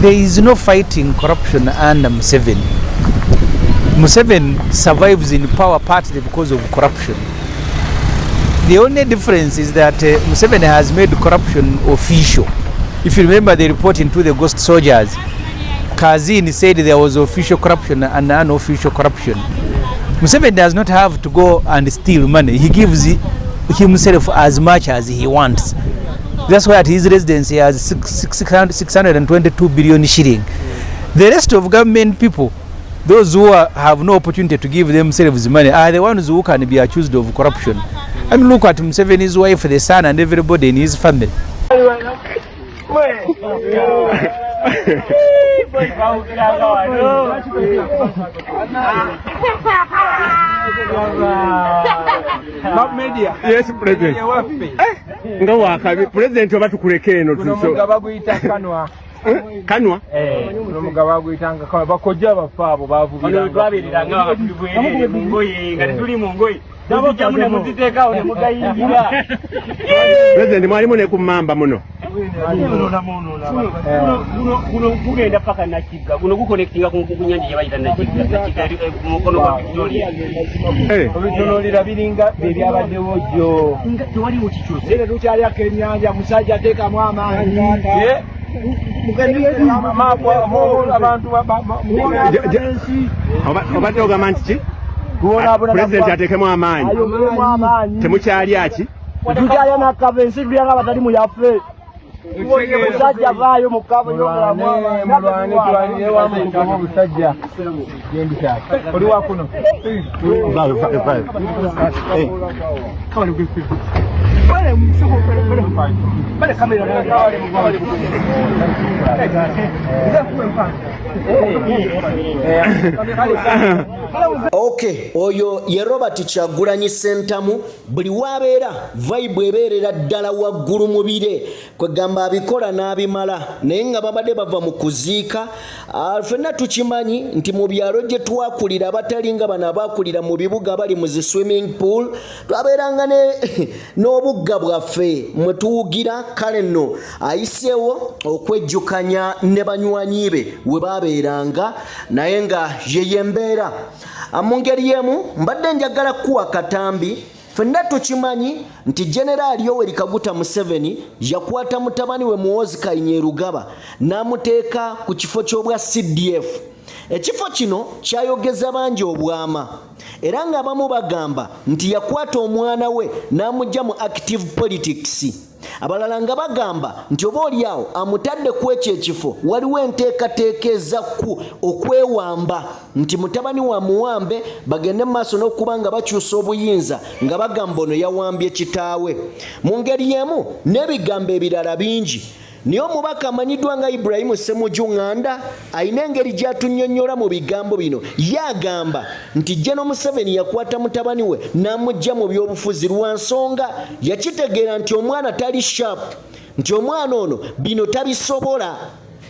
There is no fighting corruption under Museveni. Museveni survives in power partly because of corruption. The only difference is that Museveni has made corruption official. If you remember the report into the ghost soldiers, Kazini said there was official corruption and unofficial corruption. Museveni does not have to go and steal money. He gives himself as much as he wants. That's why at his residence he has 622 billion shilling. The rest of government people, those who have no opportunity to give themselves money, are the ones who can be accused of corruption. I mean, look at Museveni's wife, the son, and everybody in his family. Not media. Yes, President. Nga wakabi President obatukuleke eno tuso. Mugaba guyita kanwa. Kanwa? Mugaba guyitanga kanwa bakojja bafabo bavubira. Ono twabeeranga abatulivu ngoyi nga tuli mu ngoyi. Tujjamu ne muziteekawo ne mugayingira. President mwalimu ne kumamba muno. Guno gugenda paka Nakigga. Guno gukonektinga ku nyanja gye bayita Nakigga ku mukono gwa Victoria. Obitunuulira biringa ebyabaddewo jjo. Tewaliwo kikyuse. Era tukyalyako ennyanja musajja ateekamu amaanyi. Obadde ogamba nti ki? President ateekemu amaanyi. Temukyalya ki? Tukyalya nakava ensi tulyanga abatali mu yaffe. Musajja vaayo mu kabo y'omulamu. Mulwane twalire wamu kugaba obusajja. Gendi kyaki. Oli wa kuno. Okay, oyo ye Robert Kyagulanyi Ssentamu buli wabeera vibe ebeerera ddala waggulu mubire kwegamba abikola n'abimala naye nga babadde bava mu kuziika. Ffenna tukimanyi nti mu byalo gye twakulira abatali nga bano abaakulira mu bibuga bali mu zi swimming pool twabeeranga n'obugga bwaffe mwe tuwugira. Kale nno ayiseewo okwejjukanya ne banywanyi be we baabeeranga naye nga yeye mbeera. Mu ngeri y'emu mbadde njagala kuwa katambi ffenna tukimanyi nti General Yoweri Kaguta Museveni yakwata mutabani we Muhoozi Kainerugaba n'amuteeka ku kifo ky'obwa CDF. Ekifo kino kyayogeza bangi obwama era ng'abamu bagamba nti yakwata omwana we n'amugya mu active politics. Abalala nga bagamba nti oba oliawo amutadde ku ekyo ekifo waliwo enteekateeka eza okwewamba nti mutabani wa muwambe bagende mu maaso n'okuba nga bakyusa obuyinza nga bagamba ono yawambye kitaawe. Mu ngeri y'emu n'ebigambo ebirala bingi. Niyo omubaka amanyiddwa nga Ibrahim Ssemujju Nganda ayina engeri gy'atunnyonnyola mu bigambo bino. Yagamba nti Gen. Museveni yakwata mutabani we n'amugya mu by'obufuzi lwa nsonga yakitegeera nti omwana tali sharp, nti omwana ono bino tabisobola.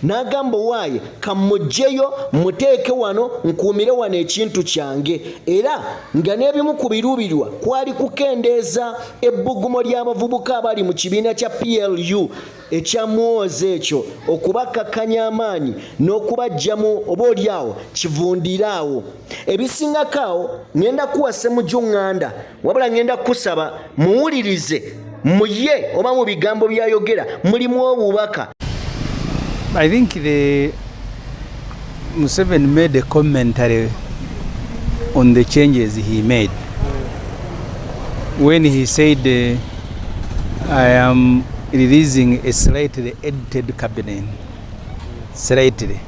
N'agamba waaye kamugjeyo muteeke wano nkuumire wano ekintu kyange. Era nga n'ebimu ku biruubirirwa kwali kukendeeza ebbugumo ly'abavubuka abali mu kibiina kya PLU ekya Muhoozi ekyo okubakakkanya amaanyi n'okubajjamu oba oliawo kivundiraawo. Ebisingakaawo ngenda kuwa Ssemujju Nganda wabula ngenda kusaba muwulirize muye oba mu bigambo byayogera mulimu obubaka. I think Museveni made a commentary on the changes he made when he said I am releasing a slightly edited cabinet. Slightly.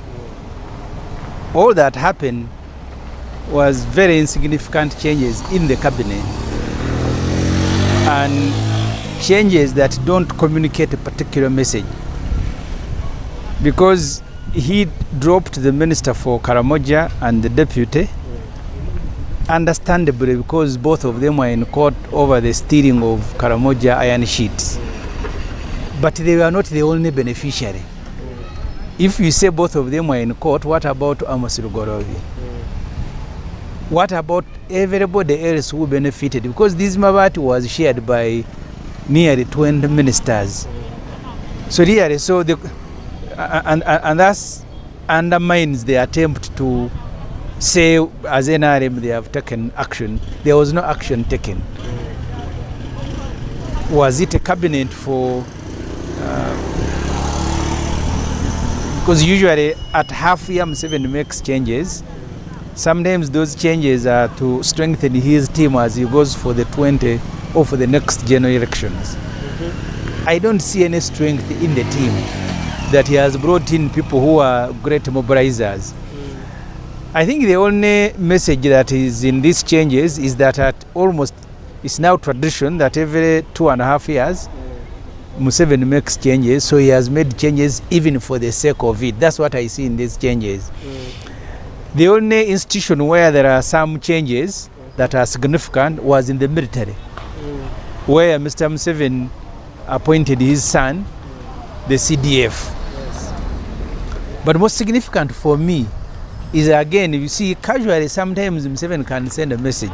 All that happened was very insignificant changes in the cabinet and changes that don't communicate a particular message. Because he dropped the minister for Karamoja and the deputy, understandably because both of them were in court over the stealing of Karamoja iron sheets. But they were not the only beneficiary. If you say both of them were in court, what about Amos Lugorovi? What about everybody else who benefited? Because this Mabati was shared by nearly 20 ministers. So really, and that's undermines the attempt to say as NRM they have taken action. There was no action taken. Was it a cabinet for because usually at half year Museveni makes changes. Sometimes those changes are to strengthen his team as he goes for the 20 or for the next general elections. I don't see any strength in the team that he has brought in people who are great mobilizers. I think the only message that is in these changes is that it's now tradition that every 2.5 years Museveni makes changes, so he has made changes even for the sake of it. That's what I see in these changes. The only institution where there are some changes that are significant was in the military, where Mr. Museveni appointed his son, the CDF. But most significant for me is, again, you see, casually sometimes Museveni can send a message.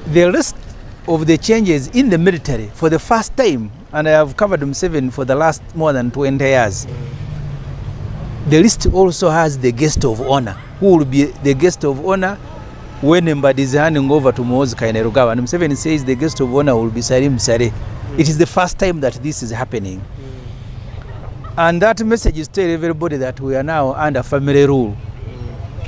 The list of the changes in the military for the first time, and I have covered Museveni for the last more than 20 years, the list also has the guest of honor. Who will be the guest of honor when Mbadi is handing over to Muhoozi Kainerugaba? And Museveni says the guest of honor will be Salim Sare. It is the first time that this is happening. And that message is telling everybody that we are now under family rule.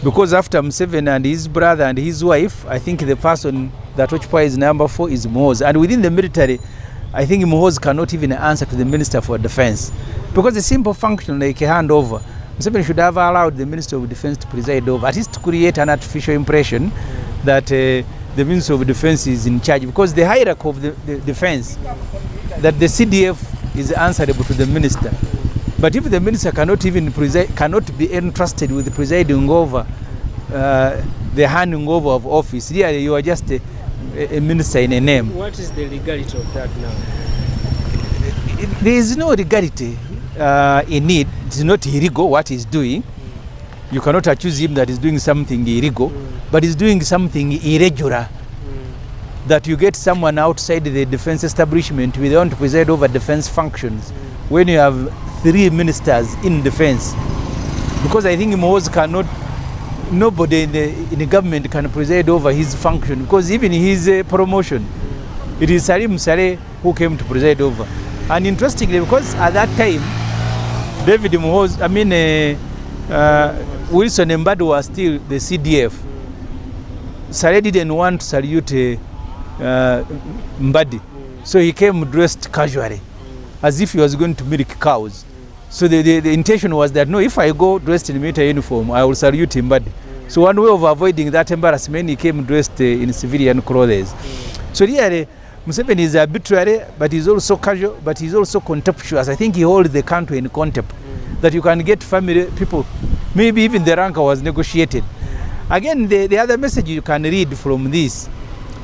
Because after Museveni and his brother and his wife, I think the person that occupies number 4 is Muhoozi. And within the military, I think Muhoozi cannot even answer to the Minister for Defense. Because the simple function like a handover, Museveni should have allowed the Minister of Defense to preside over, at least to create an artificial impression that the Minister of Defense is in charge. Because the hierarchy of the defense, that the CDF is answerable to the Minister. But if the Minister cannot even cannot be entrusted with presiding over the handing over of office, really you are just a minister in a name. What is the legality of that now? There is no legality in it. It is not illegal what he's doing. You cannot accuse him that he's doing something illegal, but he's doing something irregular. That you get someone outside the defense establishment with want to preside over defense functions when you have 3 ministers in defense. Because I think Muhoozi cannot, nobody in the government can preside over his function, because even his promotion, it is Salim Sare who came to preside over. And interestingly, because at that time, David Muhoozi, Wilson Mbadi was still the CDF. Sare didn't want to salute Mbadi, so he came dressed casually, as if he was going to milk cows. So the intention was that, no, if I go dressed in military uniform, I will salute Mbadi. So one way of avoiding that embarrassment, he came dressed in civilian clothes. So really, Museveni is arbitrary, but he's also casual, but he's also contemptuous. I think he holds the country in contempt, that you can get family people, maybe even the rank was negotiated. Again, the other message you can read from this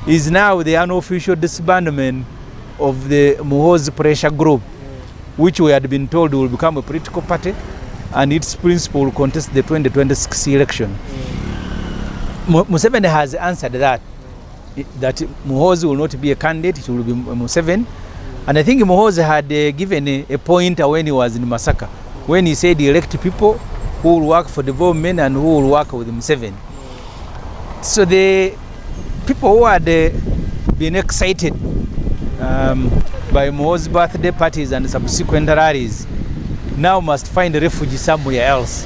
is now the unofficial disbandment of the Muhoozi pressure group, which we had been told will become a political party and its principal will contest the 2026 election. Museveni has answered that Muhoozi will not be a candidate, it will be Museveni. And I think Muhoozi had given a pointer when he was in Masaka, when he said he elect people who will work for development and who will work with Museveni. So the people who had been excited by Muhoozi's birthday parties and subsequent rallies now must find a refuge somewhere else.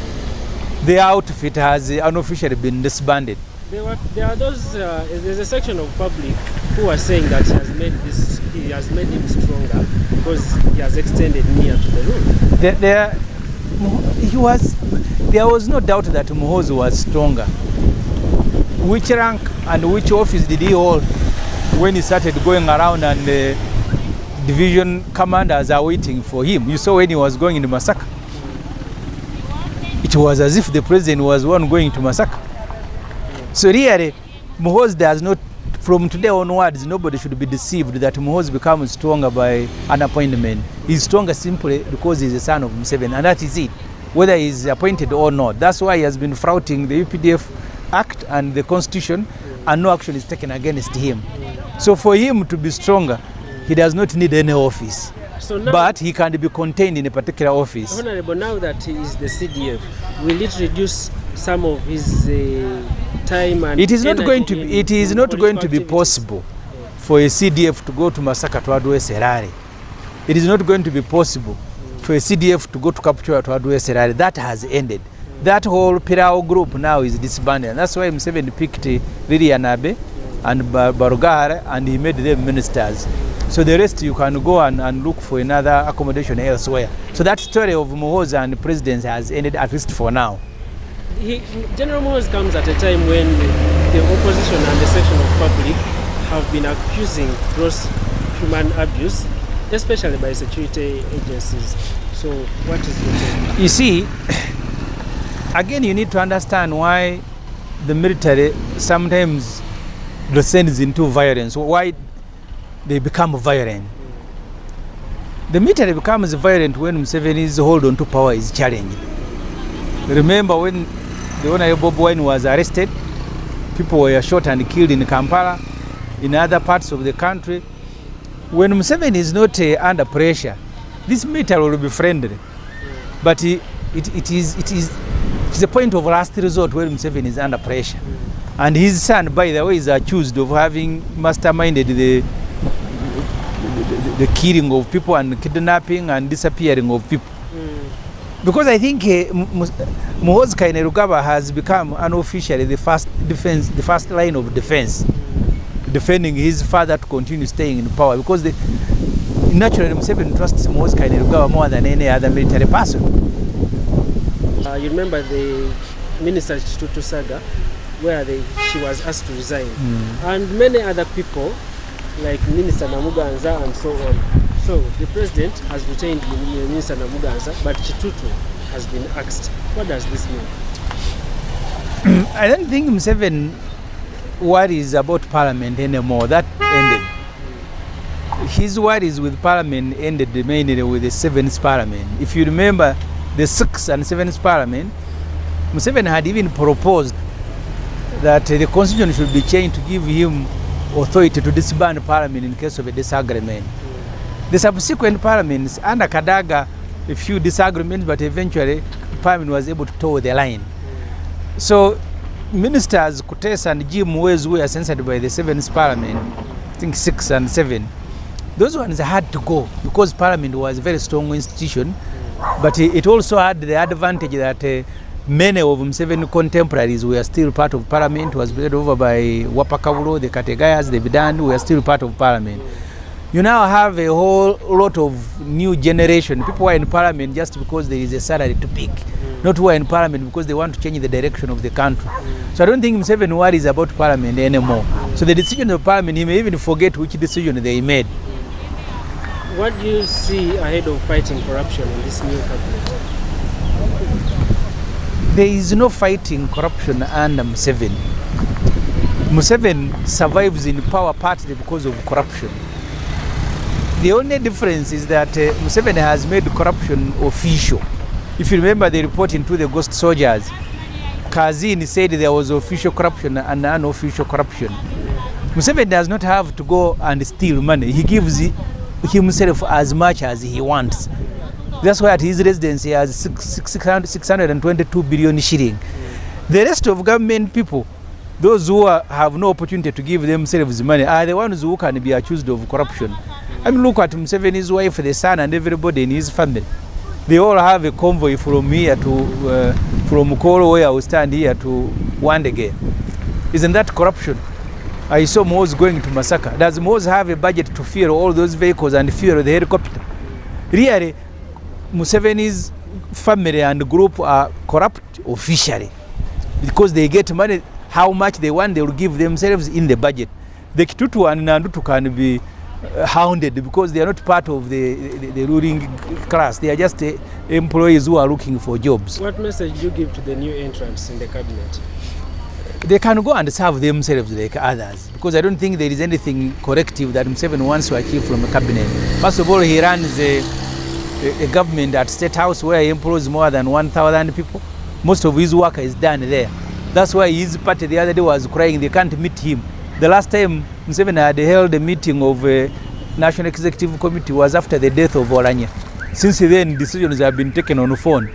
The outfit has unofficially been disbanded. There are those. There's a section of public who are saying that he has made him stronger because he has extended near to the road. There was no doubt that Muhoozi was stronger. Which rank and which office did he hold when he started going around and the division commanders are waiting for him? You saw when he was going into Masaka. It was as if the president was one going to Masaka. So really, Muhoozi does not, from today onwards, nobody should be deceived that Muhoozi becomes stronger by an appointment. He's stronger simply because he's a son of Museveni, and that is it, whether he's appointed or not. That's why he has been flouting the UPDF Act and the Constitution, and no action is taken against him. So for him to be stronger, he does not need any office. So now, but he can be contained in a particular office. Honorable, now that he is the CDF, will it reduce some of his time and It is not going to energy be, it is not going to be activities? possible for a CDF to go to Masaka to address Serare. It is not going to be possible for a CDF to go to Kapchora to address Serare. That has ended. That whole Pirao group now is disbanded. And that's why Museveni picked Lilian Abe and Barugara, and he made them ministers. So the rest you can go and look for another accommodation elsewhere. So that story of Muhoozi and the presidency has ended, at least for now. General Muhoozi comes at a time when the opposition and the section of public have been accusing gross human abuse, especially by security agencies. So what is your take? You see, again, you need to understand why the military sometimes descends into violence, why they become violent. The military becomes violent when Museveni's hold on to power is challenged. Remember when the Honorable Bobi was arrested, people were shot and killed in Kampala, in other parts of the country. When Museveni is not under pressure, this military will be friendly. But it is a point of last resort when Museveni is under pressure. And his son, by the way, is accused of having masterminded the killing of people and kidnapping and disappearing of people. Because I think Muhoozi Kainerugaba has become unofficially the first line of defense, defending his father to continue staying in power. Because naturally Museveni trusts Muhoozi Kainerugaba more than any other military person. You remember the Minister Chitutu saga, where she was asked to resign, and many other people like Minister Namuganza and so on. So the president has retained Minister Namuganza, but Chitutu has been axed. What does this mean? I don't think Museveni worries about Parliament anymore. That ended. His worries with Parliament ended mainly with the 7th Parliament. If you remember the 6th and 7th Parliament, Museveni had even proposed that the constitution should be changed to give him authority to disband Parliament in case of a disagreement. The subsequent parliaments, under Kadaga, a few disagreements, but eventually Parliament was able to toe the line. So ministers Kutesa and Gen.Muhoozi were censored by the 7th Parliament, I think 6 and 7. Those ones had to go because Parliament was a very strong institution, but it also had the advantage that many of Museveni contemporaries were still part of Parliament. Was presided over by Wapakawulo, the Kategayas, the Bidandu were still part of Parliament. You now have a whole lot of new generation. People who are in Parliament just because there is a salary to pick, not who are in Parliament because they want to change the direction of the country. So I don't think Museveni worries about Parliament anymore. So the decision of Parliament, he may even forget which decision they made. What do you see ahead of fighting corruption in this new cabinet? There is no fighting corruption under Museveni. Museveni survives in power partly because of corruption. The only difference is that Museveni has made corruption official. If you remember the report into the ghost soldiers, Kazini said there was official corruption and unofficial corruption. Museveni does not have to go and steal money. He gives himself as much as he wants. That's why at his residence he has 622 billion shilling. The rest of government people, those who have no opportunity to give themselves money, are the ones who can be accused of corruption. I mean, look at Museveni's wife, the son, and everybody in his family. They all have a convoy from here to, from Koro, where we stand here, to Wandege. Isn't that corruption? I saw Muhoozi going to Masaka. Does Muhoozi have a budget to fuel all those vehicles and fuel the helicopter? Really, Museveni's family and group are corrupt officially because they get money. How much they want, they will give themselves in the budget. The Kitutu and Nandutu can be hounded because they are not part of the ruling class. They are just employees who are looking for jobs. What message do you give to the new entrants in the cabinet? They can go and serve themselves like others, because I don't think there is anything corrective that Museveni wants to achieve from a cabinet. First of all, he runs a government at State House where he employs more than 1,000 people. Most of his work is done there. That's why his party the other day was crying they can't meet him. The last time Museveni had held a meeting of National Executive Committee was after the death of Oranya. Since then, decisions have been taken on the phone.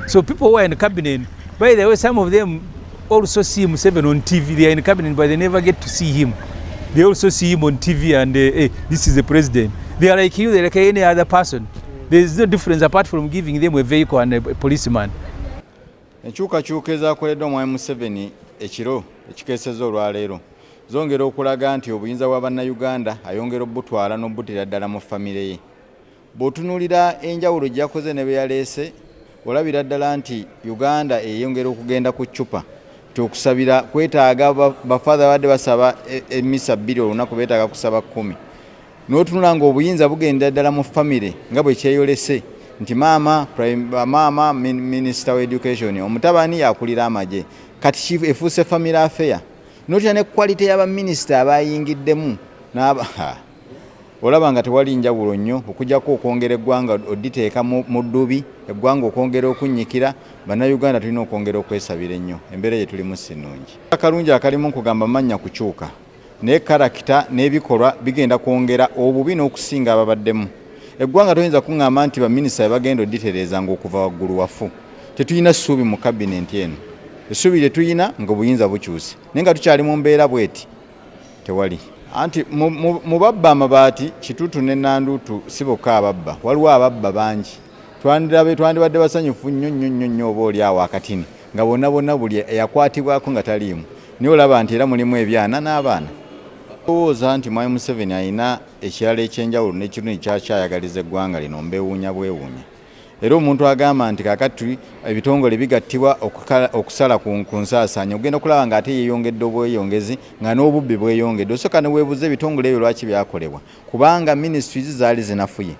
So people who are in cabinet, by the way, some of them also see Museveni on TV. They are in cabinet, but they never get to see him. They also see him on TV and hey, this is the president. They are like you, they're like any other person. There is no difference apart from giving them a vehicle and a policeman. Enkyukakyuka ezaakoleddwa omwami Museveni ekiro ekikeesezza olwaleero zongera okulaga nti obuyinza bwa bannayuganda ayongera obbutwala n'obbutira ddala mu famire ye. Bw'otunuulira enjawulo gy'akoze ne be yaleese olabira ddala nti Uganda eyongera okugenda ku ccupa okusabira kwetaaga bafaatha badde basaba emisa 2 olunaku beetaaga kusaba 10. N'otunula ng'obuyinza bugenda ddala mu famire nga bwe kyeyolese nti maama Minister of Education omutabani yakulira Amazze kati efuuse family affair. N'otya ne quality y'abaminisita abayingiddemu olaba nga tewali njawulo nnyo okujjako okwongera eggwanga oditeeka mu ddubi eggwanga okwongera okunyikira bannayuganda tulina okwongera okwesabira ennyo embeera gye tulimu si nnungi. Akalungi akalimu nkugamba mannya kukyuka naye karakita n'ebikolwa bigenda kwongera obubi n'okusinga ababaddemu. Eggwanga toyinza kuŋŋamba nti baminisita bagenda oditereeza ng'okuva waggulu wafu. Tetulina ssuubi mu kabinenti eno. Essuubi lye tulina ng'obuyinza bukyuse naye nga tukyali mu mbeera bweti tewali. Anti mu babba amabaati Kitutu ne Nanduutu si bokka ababba, waliwo ababba bangi. Twandibadde basanyufu nnyo oba oli awo akatini nga bonna buli eyakwatibwako nga taliimu. Niyo olaba nti era mulimu ebyana n'abaana. Olowooza nti mwami Museveni alina ekirala ekyenjawulo n'ekirungi kyakyayagaliza eggwanga lino mbeewuunya bwewuunya. Era omuntu agamba nti kaakati ebitongole bigattibwa okusala ku nsaasaanya ogenda kulaba nga ate yeeyongedde obweyongezi nga n'obubbi bweyongedde. Osooka ne weebuuza ebitongole ebyo lwaki byakolebwa kubanga ministries zaali zinafuye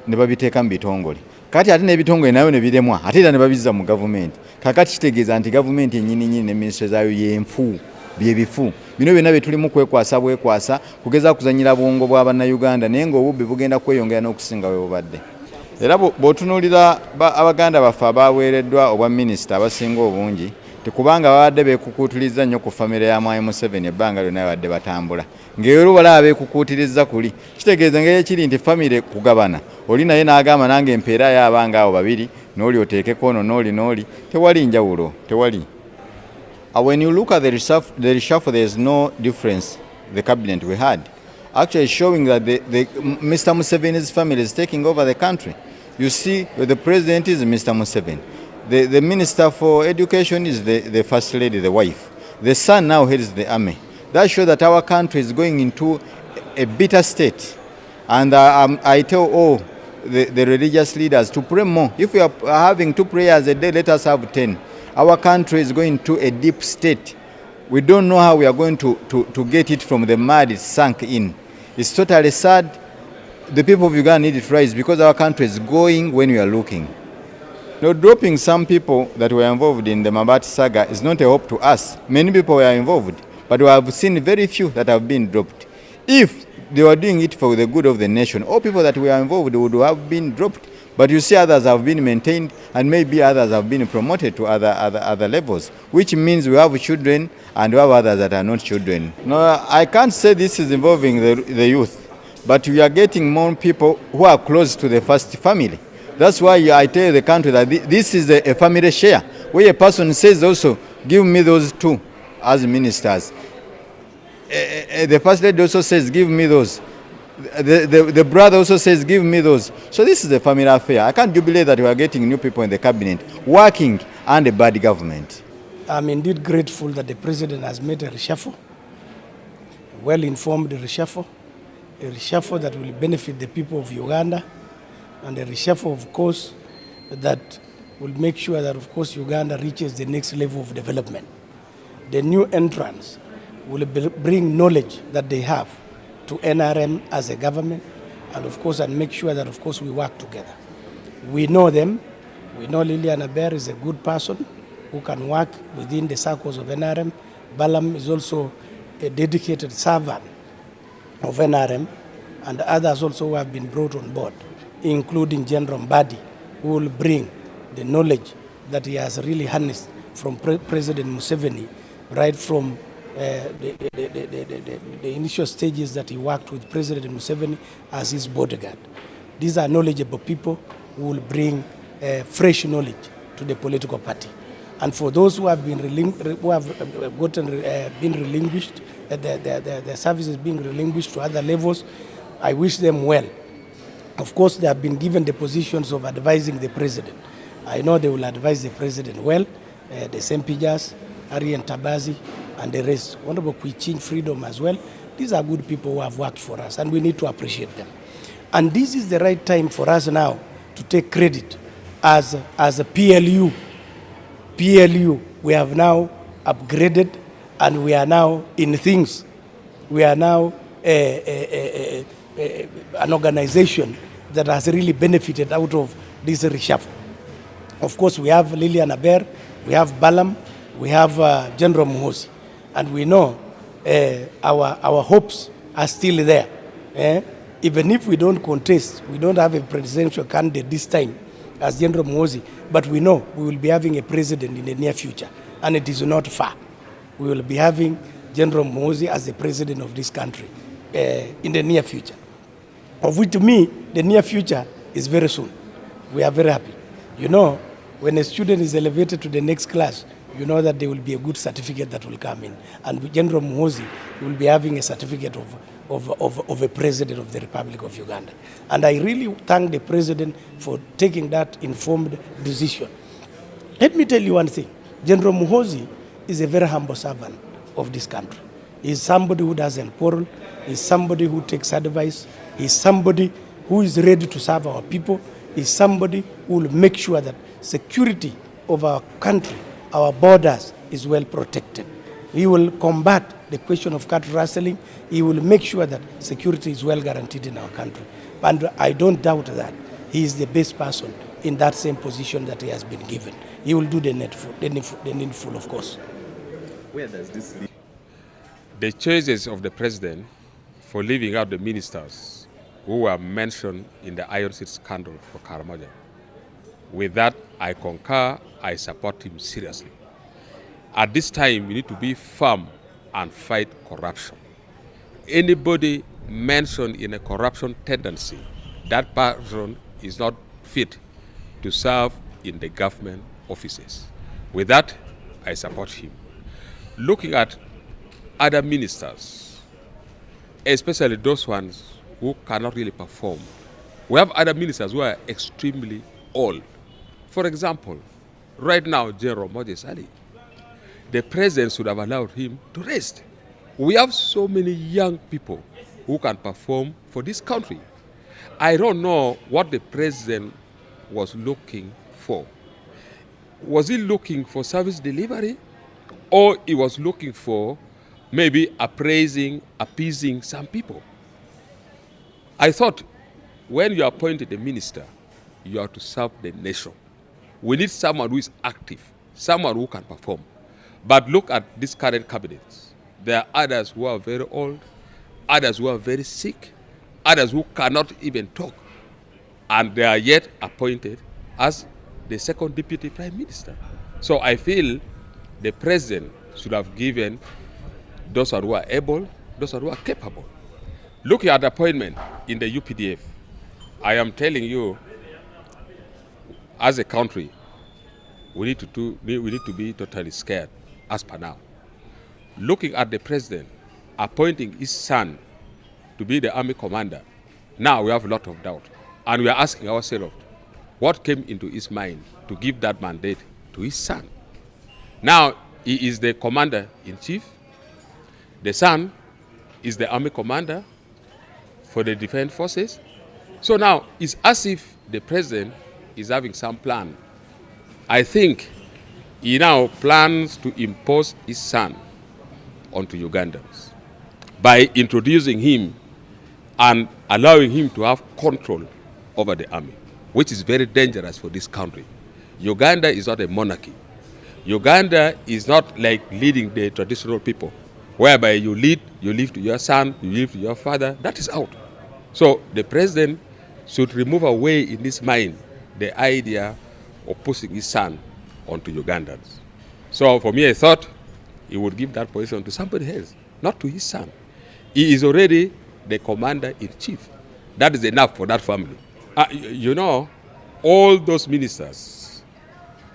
ne babiteeka mu bitongole. Kati ate n'ebitongole nabyo ne biremwa ate era ne babizza mu gavumenti. Kaakati kitegeeza nti gavumenti ennyini ne ministry zaayo y'enfu byebifu. Bino byonna bye tulimu bwekwasa kugeza kuzanyira bwongo bwa bannayuganda naye ng'obubbi bugenda kweyongera n'okusinga bwe bubadde. Era bw'otunuulira abaganda baffe abaweereddwa obwa minisita abasinga obungi tekubanga babadde beekukuutiriza nnyo ku famire ya mwami Museveni ebbanga lyonna babadde batambula. Ng'ero balaba beekukuutiriza kuli kitegeeza engeri ekiri nti famire kugabana oli naye n'agamba nange empeera y'abanga abo babiri n'oli oteekeko ono n'oli tewali njawulo tewali. When you look at the reshuffle, there is no difference the cabinet we had. Actually showing that Mr. Museveni's family is taking over the country. You see, the president is Mr. Museveni. The minister for education is the first lady, the wife. The son now heads the army. That shows that our country is going into a bitter state. And I tell all the religious leaders to pray more. If we are having 2 prayers a day, let us have 10. Our country is going to a deep state. We don't know how we are going to get it from the mud it's sunk in. It's totally sad. The people of Uganda need it rise because our country is going when we are looking. Now, dropping some people that were involved in the Mabati saga is not a hope to us. Many people were involved, but we have seen very few that have been dropped. If they were doing it for the good of the nation, all people that were involved would have been dropped. But you see others have been maintained and maybe others have been promoted to other levels, which means we have children and we have others that are not children. No, I can't say this is involving the youth, but we are getting more people who are close to the first family. That's why I tell the country that this is a family share, where a person says also, give me those 2 as ministers. The first lady also says, give me those. The brother also says, give me those. So this is a family affair. I can't believe that we are getting new people in the cabinet working under a bad government. I'm indeed grateful that the president has made a reshuffle, a well-informed reshuffle, a reshuffle that will benefit the people of Uganda, and a reshuffle, of course, that will make sure that, of course, Uganda reaches the next level of development. The new entrants will bring knowledge that they have to NRM as a government, and of course, and make sure that, of course, we work together. We know them. We know Liliana Bear is a good person who can work within the circles of NRM. Balam is also a dedicated servant of NRM, and others also who have been brought on board, including General Mbadi, who will bring the knowledge that he has really harnessed from President Museveni, right from the initial stages that he worked with President Museveni as his bodyguard. These are knowledgeable people who will bring fresh knowledge to the political party. And for those who have been been relinquished, their services being relinquished to other levels, I wish them well. Of course, they have been given the positions of advising the president. I know they will advise the president well. The Sempijas, Ari and Tabazi, and the rest. Honorable Kwichin Freedom as well. These are good people who have worked for us, and we need to appreciate them. And this is the right time for us now to take credit as a PLU. PLU, we have now upgraded, and we are now in things. We are now an organization that has really benefited out of this reshuffle. Of course, we have Lilian Aber, we have Balam, we have Gen.Muhoozi, and we know our hopes are still there. Even if we don't contest, we don't have a presidential candidate this time as Gen.Muhoozi, but we know we will be having a president in the near future, and it is not far. We will be having Gen.Muhoozi as the president of this country in the near future. Of which, to me, the near future is very soon. We are very happy. You know, when a student is elevated to the next class, you know that there will be a good certificate that will come in. And Gen.Muhoozi will be having a certificate of a president of the Republic of Uganda. And I really thank the president for taking that informed decision. Let me tell you one thing. Gen.Muhoozi is a very humble servant of this country. He's somebody who doesn't quarrel. He's somebody who takes advice. He's somebody who is ready to serve our people. He's somebody who will make sure that security of our country, our borders, is well protected. He will combat the question of cattle rustling. He will make sure that security is well guaranteed in our country. And I don't doubt that he is the best person in that same position that he has been given. He will do the needful, of course. Where does this lead? The choices of the president for leaving out the ministers who were mentioned in the iron seat scandal for Karamaja. With that, I concur, I support him seriously. At this time, we need to be firm and fight corruption. Anybody mentioned in a corruption tendency, that person is not fit to serve in the government offices. With that, I support him. Looking at other ministers, especially those ones who cannot really perform, we have other ministers who are extremely old. For example, right now, Gen.Muhoozi, the president should have allowed him to rest. We have so many young people who can perform for this country. I don't know what the president was looking for. Was he looking for service delivery, or he was looking for maybe appeasing some people? I thought when you appointed a minister, you are to serve the nation. We need someone who is active, someone who can perform. But look at this current cabinet. There are others who are very old, others who are very sick, others who cannot even talk. And they are yet appointed as the second deputy prime minister. So I feel the president should have given those who are able, those who are capable. Looking at appointment in the UPDF, I am telling you, as a country, we need to be totally scared as per now. Looking at the president appointing his son to be the army commander, now we have a lot of doubt. And we are asking ourselves, what came into his mind to give that mandate to his son? Now, he is the commander-in-chief. The son is the army commander for the defense forces. So now, it's as if the president is having some plan. I think he now plans to impose his son onto Ugandans by introducing him and allowing him to have control over the army, which is very dangerous for this country. Uganda is not a monarchy. Uganda is not like leading the traditional people, whereby you lead to your son, you lead to your father. That is out. So the president should remove away in his mind the idea of pushing his son onto Ugandans. So for me, I thought he would give that position to somebody else, not to his son. He is already the commander-in-chief. That is enough for that family. You know, all those ministers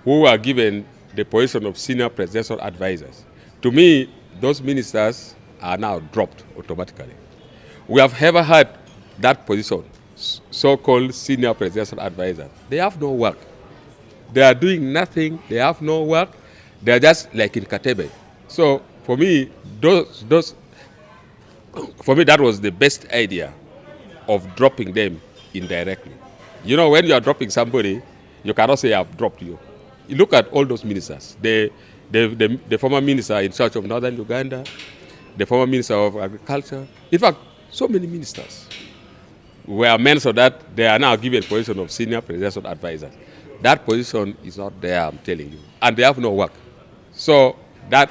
who were given the position of senior presidential advisors, to me, those ministers are now dropped automatically. We have ever had that position, so-called senior presidential advisor. They have no work. They are doing nothing. They have no work. They are just like in Kiwedde. So for me, that was the best idea of dropping them indirectly. You know, when you are dropping somebody, you cannot say I've dropped you. You look at all those ministers. The former minister in charge of northern Uganda, the former minister of agriculture. In fact, so many ministers were mentioned that they are now given position of senior presidential advisor. That position is not there, I'm telling you. And they have no work. So that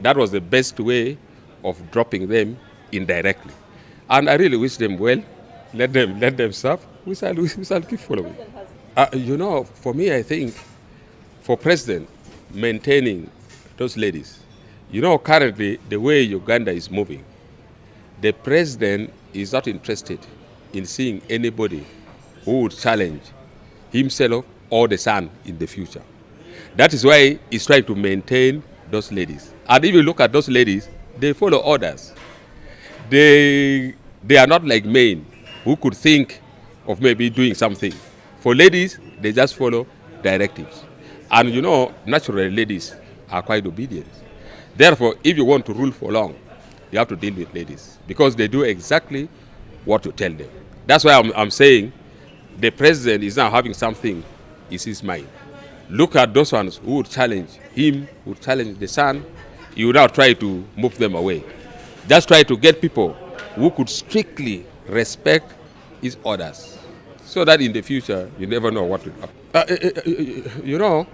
was the best way of dropping them indirectly. And I really wish them well. Let them serve. We shall keep following. You know, for me, I think for president maintaining those ladies, you know, currently the way Uganda is moving, the president is not interested in seeing anybody who would challenge himself or the son in the future. That is why he's trying to maintain those ladies. And if you look at those ladies, they follow orders. They are not like men who could think of maybe doing something. For ladies, they just follow directives. And you know, naturally, ladies are quite obedient. Therefore, if you want to rule for long, you have to deal with ladies because they do exactly what you tell them. That's why I'm saying the president is now having something in his mind. Look at those ones who would challenge him, who would challenge the son. You would now try to move them away. Just try to get people who could strictly respect his orders so that in the future you never know what will happen. You know,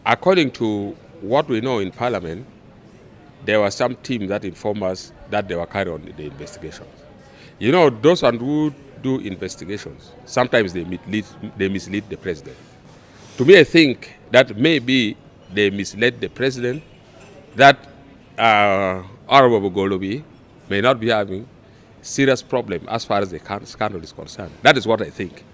according to what we know in Parliament, there were some teams that informed us that they were carrying on the investigations. You know, those who do investigations, sometimes they mislead the president. To me, I think that maybe they misled the president, that Honorable Bobi may not be having serious problem as far as the scandal is concerned. That is what I think.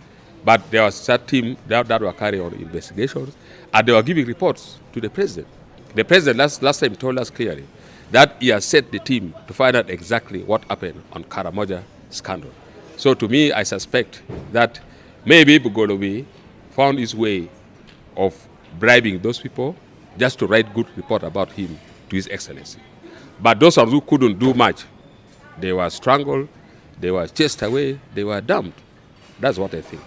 But there was a team that were carrying on investigations, and they were giving reports to the president. The president last time told us clearly that he has set the team to find out exactly what happened on Karamoja scandal. So to me, I suspect that maybe Bobi found his way of bribing those people just to write good report about him to His Excellency. But those who couldn't do much, they were strangled, they were chased away, they were dumped. That's what I think.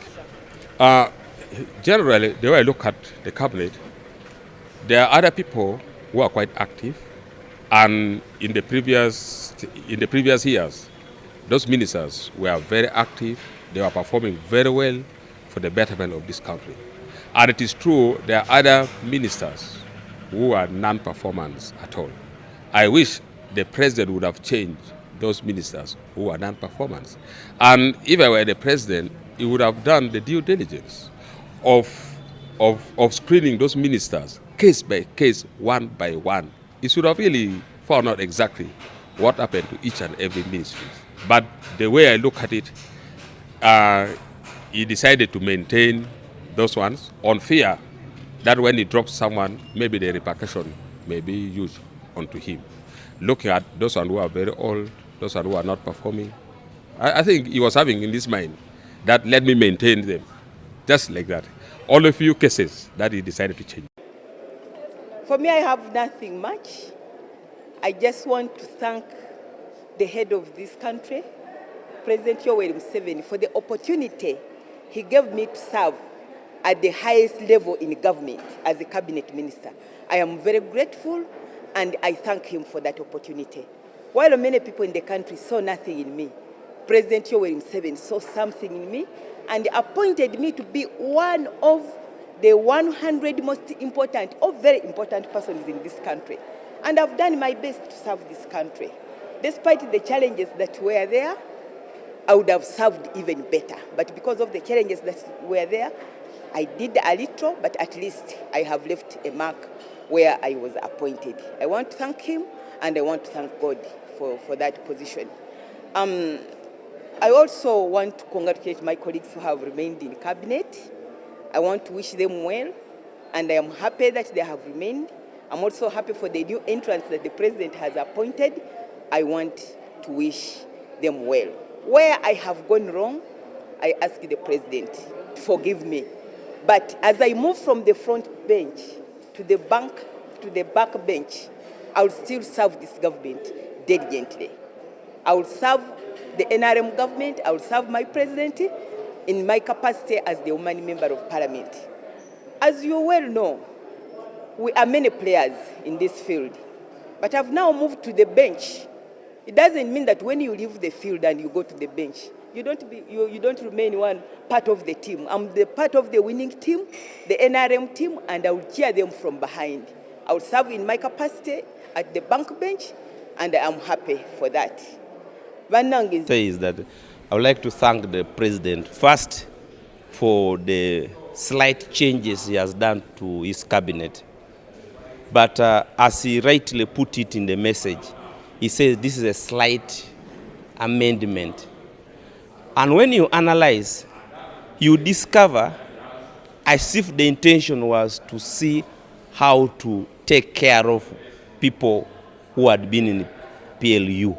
Generally, the way I look at the cabinet, there are other people who are quite active, and in the previous years, those ministers were very active. They were performing very well for the betterment of this country. And it is true there are other ministers who are non-performance at all. I wish the president would have changed those ministers who are non-performance. And if I were the president, he would have done the due diligence of screening those ministers case by case, one by one. He should have really found out exactly what happened to each and every ministry. But the way I look at it, he decided to maintain those ones on fear that when he drops someone, maybe the repercussion may be used onto him. Looking at those ones who are very old, those ones who are not performing, I think he was having in his mind that let me maintain them, just like that. All a few cases that he decided to change. For me, I have nothing much. I just want to thank the head of this country, President Yoweri Museveni, for the opportunity he gave me to serve at the highest level in government as a cabinet minister. I am very grateful and I thank him for that opportunity. While many people in the country saw nothing in me, President Yoweri Museveni saw something in me and appointed me to be one of the 100 most important or very important persons in this country. And I've done my best to serve this country. Despite the challenges that were there, I would have served even better. But because of the challenges that were there, I did a little, but at least I have left a mark where I was appointed. I want to thank him, and I want to thank God for that position. I also want to congratulate my colleagues who have remained in cabinet. I want to wish them well, and I am happy that they have remained. I'm also happy for the new entrants that the president has appointed. I want to wish them well. Where I have gone wrong, I ask the president to forgive me. But as I move from the front bench to the back bench, I will still serve this government diligently. I will serve the NRM government, I will serve my president in my capacity as the woman member of parliament. As you well know, we are many players in this field, but I've now moved to the bench. It doesn't mean that when you leave the field and you go to the bench, you don't remain one part of the team. I'm the part of the winning team, the NRM team, and I will cheer them from behind. I will serve in my capacity at the bank bench, and I'm happy for that. Is that I would like to thank the president first for the slight changes he has done to his cabinet. But as he rightly put it in the message, he says this is a slight amendment. And when you analyze, you discover as if the intention was to see how to take care of people who had been in PLU.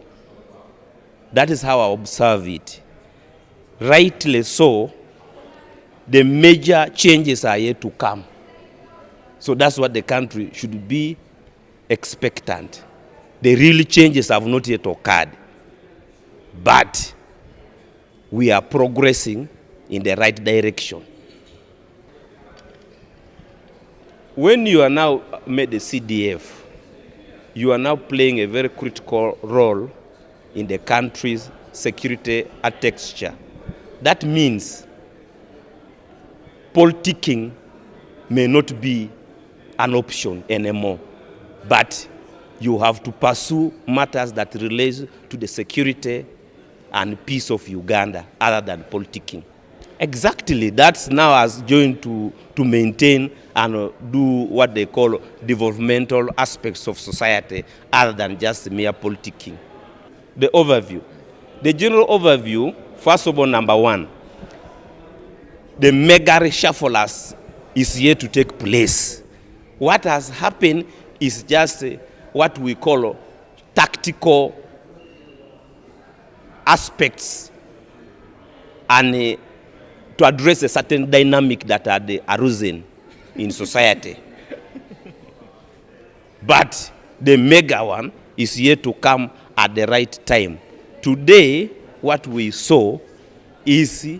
That is how I observe it. Rightly so, the major changes are yet to come. So that's what the country should be expectant. The real changes have not yet occurred. But we are progressing in the right direction. When you are now made the CDF, you are now playing a very critical role in the country's security architecture. That means politicking may not be an option anymore, but you have to pursue matters that relate to the security and peace of Uganda other than politicking. Exactly, that's now as joined to maintain and do what they call developmental aspects of society other than just mere politicking. The overview. The general overview, first of all, number one, the mega reshuffle is yet to take place. What has happened is just what we call tactical aspects and to address a certain dynamic that had arisen in society. But the mega one is yet to come at the right time. Today, what we saw is